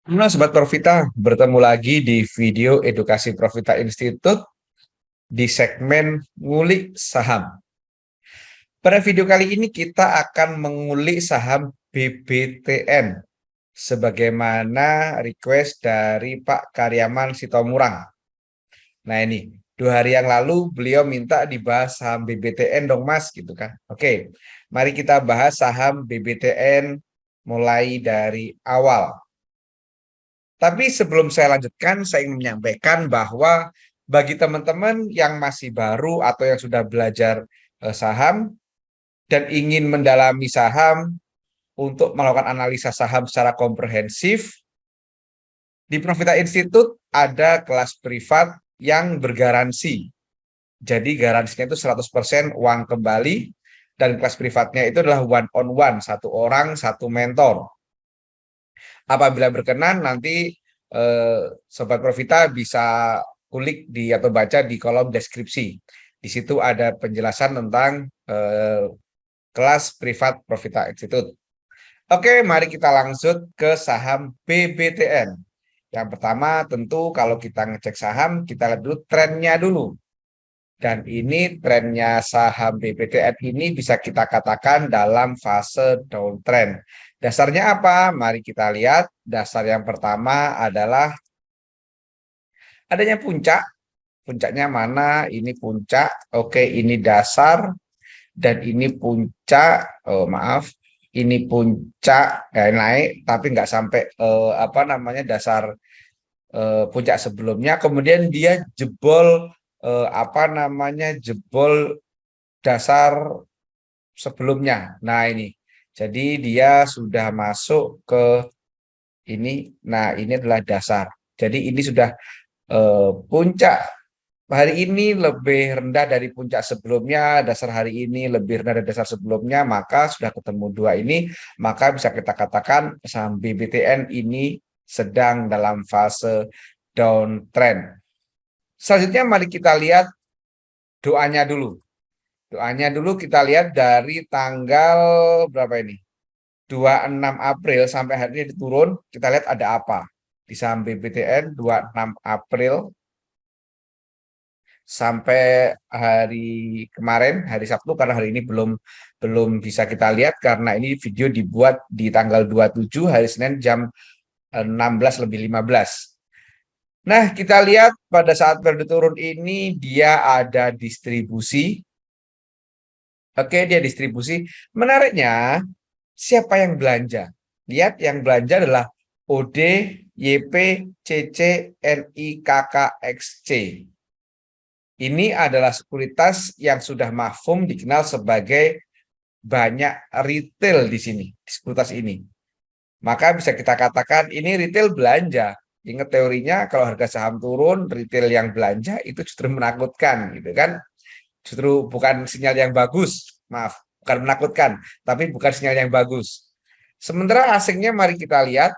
Halo Sobat Profita, bertemu lagi di video Edukasi Profita Institute di segmen Ngulik Saham. Pada video kali ini kita akan mengulik saham BBTN sebagaimana request dari Pak Karyaman Sitomorang. Nah ini, 2 hari yang lalu beliau minta dibahas saham BBTN dong Mas, gitu kan. Oke, mari kita bahas saham BBTN mulai dari awal. Tapi sebelum saya lanjutkan, saya ingin menyampaikan bahwa bagi teman-teman yang masih baru atau yang sudah belajar saham dan ingin mendalami saham untuk melakukan analisa saham secara komprehensif, di Profita Institute ada kelas privat yang bergaransi. Jadi garansinya itu 100% uang kembali, dan kelas privatnya itu adalah one on one, satu orang, satu mentor. Apabila berkenan nanti Sobat Profita bisa kulik di atau baca di kolom deskripsi. Di situ ada penjelasan tentang kelas privat Profita Institute. Oke, mari kita langsung ke saham BBTN. Yang pertama tentu kalau kita ngecek saham, kita lihat dulu trennya dulu. Dan ini trennya saham BBTN ini bisa kita katakan dalam fase downtrend. Dasarnya apa? Mari kita lihat. Dasar yang pertama adalah adanya puncak. Puncaknya mana? Ini puncak. Oke, ini dasar. Dan ini puncak. Oh, maaf. Ini puncak naik, tapi nggak sampai dasar puncak sebelumnya. Kemudian dia jebol jebol dasar sebelumnya. Nah, ini. Jadi dia sudah masuk ke ini. Nah, ini adalah dasar. Jadi ini sudah puncak hari ini lebih rendah dari puncak sebelumnya, dasar hari ini lebih rendah dari dasar sebelumnya, maka sudah ketemu dua ini, maka bisa kita katakan saham BBTN ini sedang dalam fase downtrend. Selanjutnya mari kita lihat doanya dulu. Doanya dulu kita lihat dari tanggal berapa ini? 26 April sampai hari ini turun, kita lihat ada apa. Di saham BBTN 26 April sampai hari kemarin, hari Sabtu, karena hari ini belum bisa kita lihat karena ini video dibuat di tanggal 27 hari Senin jam 16:15. Nah, kita lihat pada saat periode turun ini dia ada distribusi. Oke, dia distribusi. Menariknya, siapa yang belanja? Lihat, yang belanja adalah OD, YP, CC, NI, KK, XC. Ini adalah sekuritas yang sudah mafhum dikenal sebagai banyak retail di sini, di sekuritas ini. Maka bisa kita katakan ini retail belanja. Ingat teorinya, kalau harga saham turun, retail yang belanja itu justru menakutkan, gitu kan? Justru bukan sinyal yang bagus, maaf, bukan menakutkan, tapi bukan sinyal yang bagus. Sementara asingnya mari kita lihat,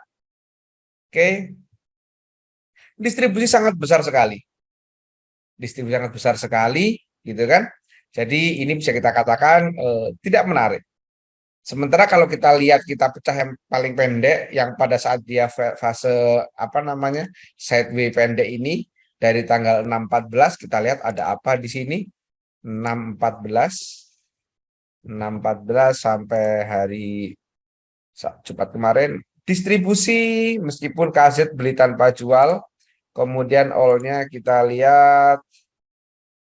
oke, distribusi sangat besar sekali. Distribusi sangat besar sekali, gitu kan? Jadi ini bisa kita katakan tidak menarik. Sementara kalau kita lihat, kita pecah yang paling pendek, yang pada saat dia fase sideways pendek ini dari tanggal 6.14, kita lihat ada apa di sini. 6.14 sampai hari Jumat kemarin distribusi, meskipun KZ beli tanpa jual. Kemudian all-nya kita lihat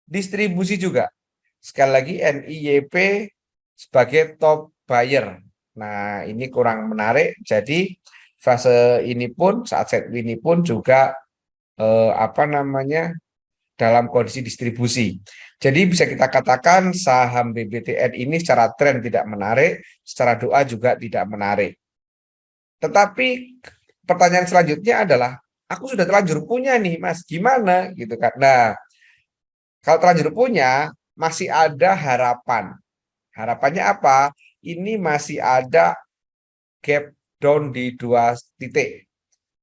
distribusi juga. Sekali lagi NIYP sebagai top buyer. Nah, ini kurang menarik. Jadi fase ini pun, saat set ini pun juga dalam kondisi distribusi. Jadi bisa kita katakan saham BBTN ini secara tren tidak menarik, secara doa juga tidak menarik. Tetapi pertanyaan selanjutnya adalah, aku sudah terlanjur punya nih Mas, gimana gitu kan. Nah, kalau terlanjur punya, masih ada harapan. Harapannya apa? Ini masih ada gap down di 2 titik.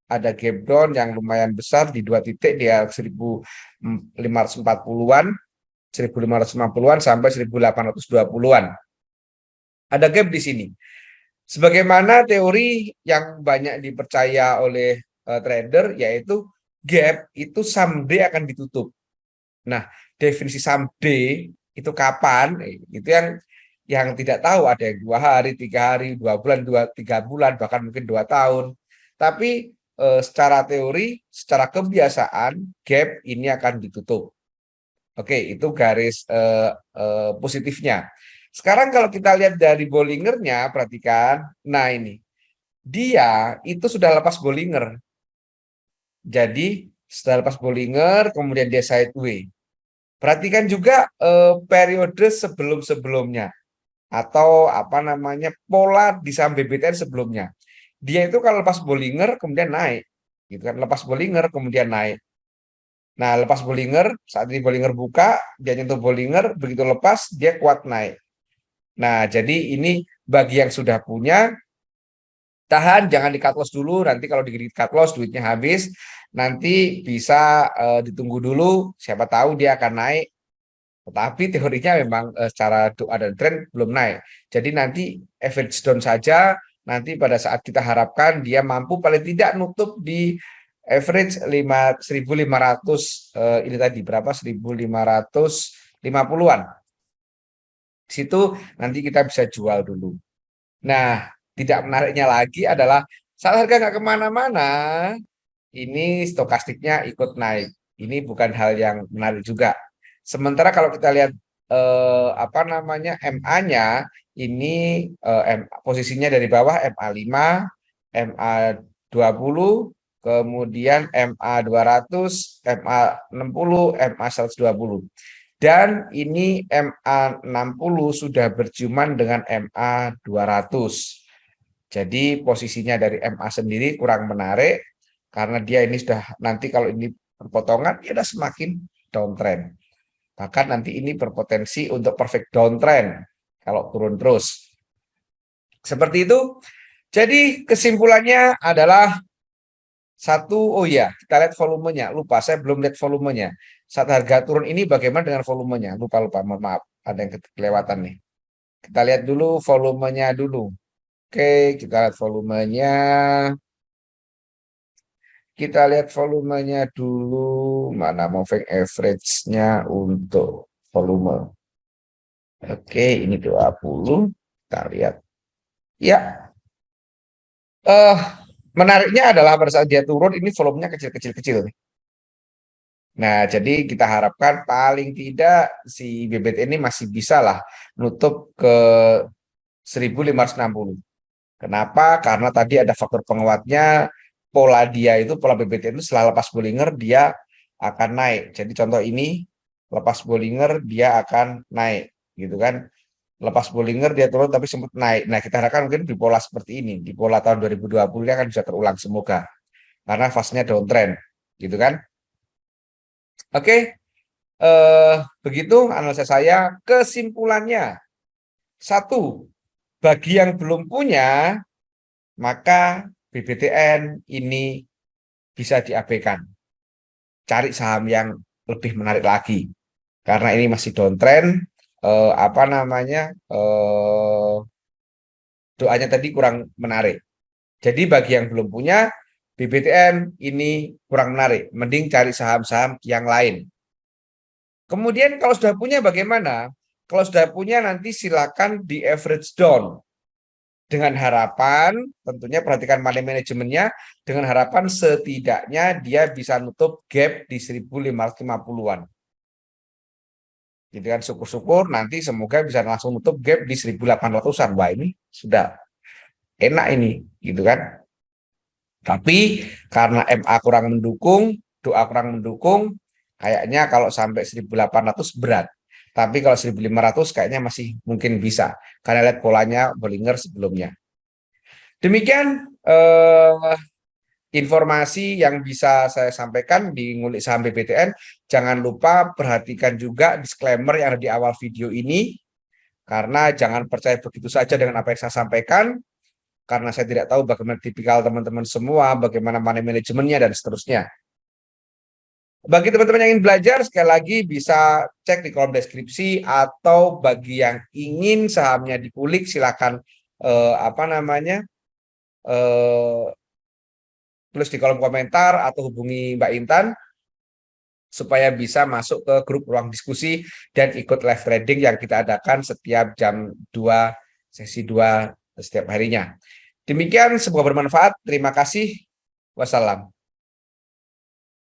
Ada gap down yang lumayan besar di 2 titik, dia 1540-an, 1550-an sampai 1820-an. Ada gap di sini. Sebagaimana teori yang banyak dipercaya oleh trader, yaitu gap itu someday akan ditutup. Nah, definisi someday itu kapan? Itu yang tidak tahu, ada yang 2 hari, 3 hari, 2 bulan, 3 bulan, bahkan mungkin 2 tahun. Tapi secara teori, secara kebiasaan, gap ini akan ditutup. Oke, itu garis positifnya. Sekarang kalau kita lihat dari Bollingernya, perhatikan. Nah ini, dia itu sudah lepas Bollinger. Jadi setelah lepas Bollinger, kemudian dia sideways. Perhatikan juga periode sebelum-sebelumnya atau apa namanya pola di saham BBTN sebelumnya. Dia itu kalau lepas Bollinger kemudian naik, gitu kan? Lepas Bollinger kemudian naik. Nah, lepas Bollinger, saat ini Bollinger buka, dia nyentuh Bollinger, begitu lepas dia kuat naik. Nah, jadi ini bagi yang sudah punya, tahan, jangan di cut loss dulu. Nanti kalau di cut loss duitnya habis, nanti bisa ditunggu dulu. Siapa tahu dia akan naik. Tetapi teorinya memang secara doa dan tren belum naik. Jadi nanti average down saja. Nanti pada saat kita harapkan dia mampu paling tidak nutup di average 1.500 ini tadi berapa? 1.550-an. Di situ nanti kita bisa jual dulu. Nah, tidak menariknya lagi adalah saat harga nggak kemana-mana, ini stokastiknya ikut naik. Ini bukan hal yang menarik juga. Sementara kalau kita lihat apa namanya MA-nya, ini posisinya dari bawah MA5, MA20, kemudian MA200, MA60, MA120. Dan ini MA60 sudah berciuman dengan MA200. Jadi posisinya dari MA sendiri kurang menarik karena dia ini sudah nanti kalau ini perpotongan dia sudah semakin downtrend. Bahkan nanti ini berpotensi untuk perfect downtrend kalau turun terus. Seperti itu. Jadi kesimpulannya adalah satu, oh ya, kita lihat volumenya. Lupa, saya belum lihat volumenya. Saat harga turun ini bagaimana dengan volumenya? Lupa, mohon maaf. Ada yang kelewatan nih. Kita lihat dulu volumenya dulu. Oke, kita lihat volumenya. Kita lihat volumenya dulu. Mana moving average-nya untuk volume. Oke, ini 20. Kita lihat. Ya, menariknya adalah pada saat dia turun, ini volumenya kecil-kecil. Nah, jadi kita harapkan paling tidak si BBT ini masih bisa lah nutup ke 1.560. Kenapa? Karena tadi ada faktor penguatnya, pola dia itu, pola BBT itu setelah lepas Bollinger dia akan naik. Jadi contoh ini, lepas Bollinger dia akan naik, gitu kan. Lepas Bollinger dia turun tapi sempat naik. Nah, kita harapkan mungkin di pola seperti ini, di pola tahun 2020 ini akan bisa terulang semoga. Karena fasenya downtrend, gitu kan. Oke, begitu analisa saya. Kesimpulannya, satu, bagi yang belum punya, maka BBTN ini bisa diabaikan. Cari saham yang lebih menarik lagi. Karena ini masih downtrend, apa namanya, doanya tadi kurang menarik. Jadi bagi yang belum punya, BBTN ini kurang menarik. Mending cari saham-saham yang lain. Kemudian kalau sudah punya bagaimana? Kalau sudah punya nanti silakan di average down. Dengan harapan, tentunya perhatikan money manajemennya, dengan harapan setidaknya dia bisa nutup gap di 1.550-an. Gitu kan, syukur-syukur nanti semoga bisa langsung nutup gap di 1.800-an. Wah, ini sudah enak ini, gitu kan. Tapi karena MA kurang mendukung, doa kurang mendukung, kayaknya kalau sampai 1.800 berat. Tapi kalau 1.500 kayaknya masih mungkin bisa. Karena lihat polanya Bollinger sebelumnya. Demikian informasi yang bisa saya sampaikan di Ngulik Saham BBTN. Jangan lupa perhatikan juga disclaimer yang ada di awal video ini. Karena jangan percaya begitu saja dengan apa yang saya sampaikan. Karena saya tidak tahu bagaimana tipikal teman-teman semua, bagaimana money manajemennya, dan seterusnya. Bagi teman-teman yang ingin belajar, sekali lagi bisa cek di kolom deskripsi, atau bagi yang ingin sahamnya dikulik, silakan apa namanya tulis di kolom komentar atau hubungi Mbak Intan supaya bisa masuk ke grup ruang diskusi dan ikut live trading yang kita adakan setiap jam 2, sesi 2 setiap harinya. Demikian, semoga bermanfaat. Terima kasih. Wassalam.